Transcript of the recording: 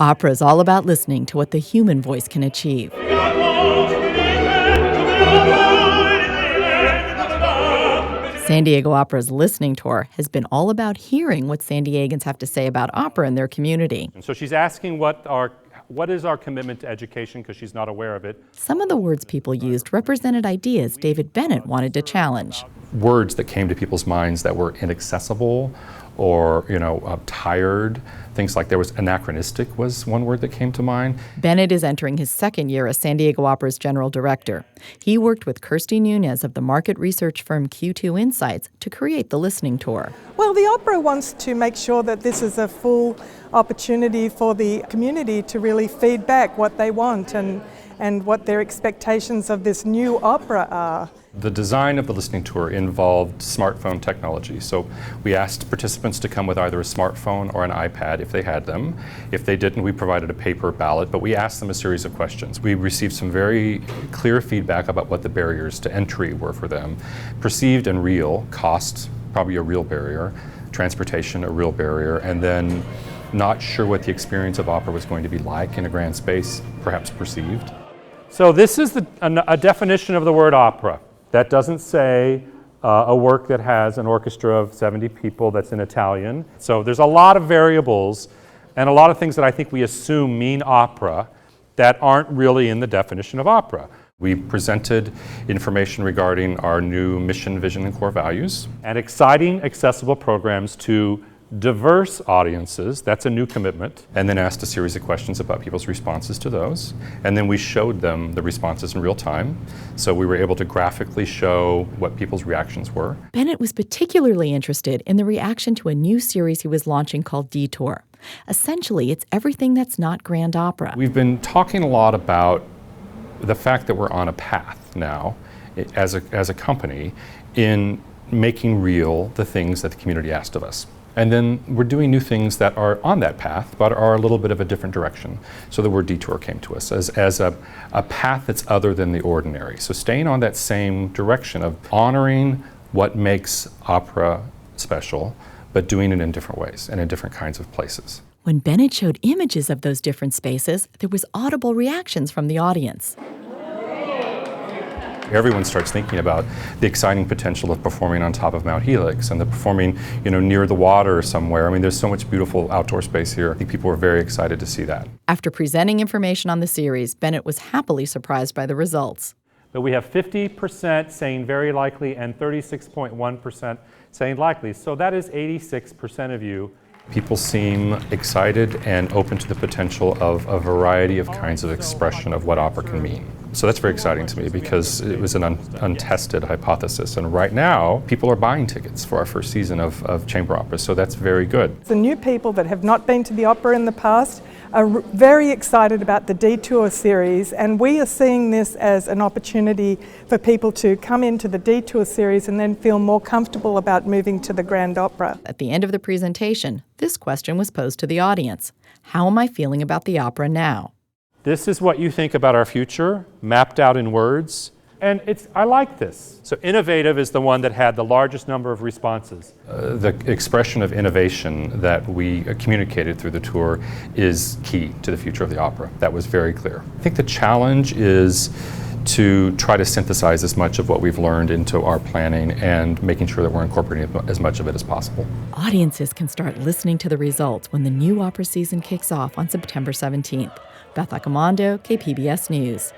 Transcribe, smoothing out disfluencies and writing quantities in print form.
Opera is all about listening to what the human voice can achieve. San Diego Opera's listening tour has been all about hearing what San Diegans have to say about opera in their community. And so she's asking what is our commitment to education, because she's not aware of it. Some of the words people used represented ideas David Bennett wanted to challenge. Words that came to people's minds that were inaccessible or, tired. Things like there was anachronistic was one word that came to mind. Bennett is entering his second year as San Diego Opera's general director. He worked with Kirsty Nunez of the market research firm Q2 Insights to create the listening tour. Well, the opera wants to make sure that this is a full opportunity for the community to really feed back what they want and what their expectations of this new opera are. The design of the listening tour involved smartphone technology. So we asked participants to come with either a smartphone or an iPad if they had them. If they didn't, we provided a paper ballot, but we asked them a series of questions. We received some very clear feedback about what the barriers to entry were for them. Perceived and real, cost, probably a real barrier, transportation, a real barrier, and then not sure what the experience of opera was going to be like in a grand space, perhaps perceived. So this is a definition of the word opera. That doesn't say a work that has an orchestra of 70 people that's in Italian. So there's a lot of variables and a lot of things that I think we assume mean opera that aren't really in the definition of opera. We presented information regarding our new mission, vision, and core values. And exciting, accessible programs to diverse audiences, that's a new commitment. And then asked a series of questions about people's responses to those. And then we showed them the responses in real time. So we were able to graphically show what people's reactions were. Bennett was particularly interested in the reaction to a new series he was launching called Detour. Essentially, it's everything that's not grand opera. We've been talking a lot about the fact that we're on a path now as a company in making real the things that the community asked of us. And then we're doing new things that are on that path, but are a little bit of a different direction. So the word detour came to us as a path that's other than the ordinary. So staying on that same direction of honoring what makes opera special, but doing it in different ways and in different kinds of places. When Bennett showed images of those different spaces, there was audible reactions from the audience. Everyone starts thinking about the exciting potential of performing on top of Mount Helix and the performing, near the water somewhere. I mean, there's so much beautiful outdoor space here. I think people were very excited to see that. After presenting information on the series, Bennett was happily surprised by the results. But we have 50% saying very likely and 36.1% saying likely. So that is 86% of you. People seem excited and open to the potential of a variety of kinds of expression of what opera can mean. So that's very exciting to me because it was an untested hypothesis. And right now, people are buying tickets for our first season of chamber opera, so that's very good. The new people that have not been to the opera in the past are very excited about the Detour series, and we are seeing this as an opportunity for people to come into the Detour series and then feel more comfortable about moving to the Grand Opera. At the end of the presentation, this question was posed to the audience. How am I feeling about the opera now? This is what you think about our future, mapped out in words. And I like this. So innovative is the one that had the largest number of responses. The expression of innovation that we communicated through the tour is key to the future of the opera. That was very clear. I think the challenge is to try to synthesize as much of what we've learned into our planning and making sure that we're incorporating as much of it as possible. Audiences can start listening to the results when the new opera season kicks off on September 17th. Beth Accomando, KPBS News.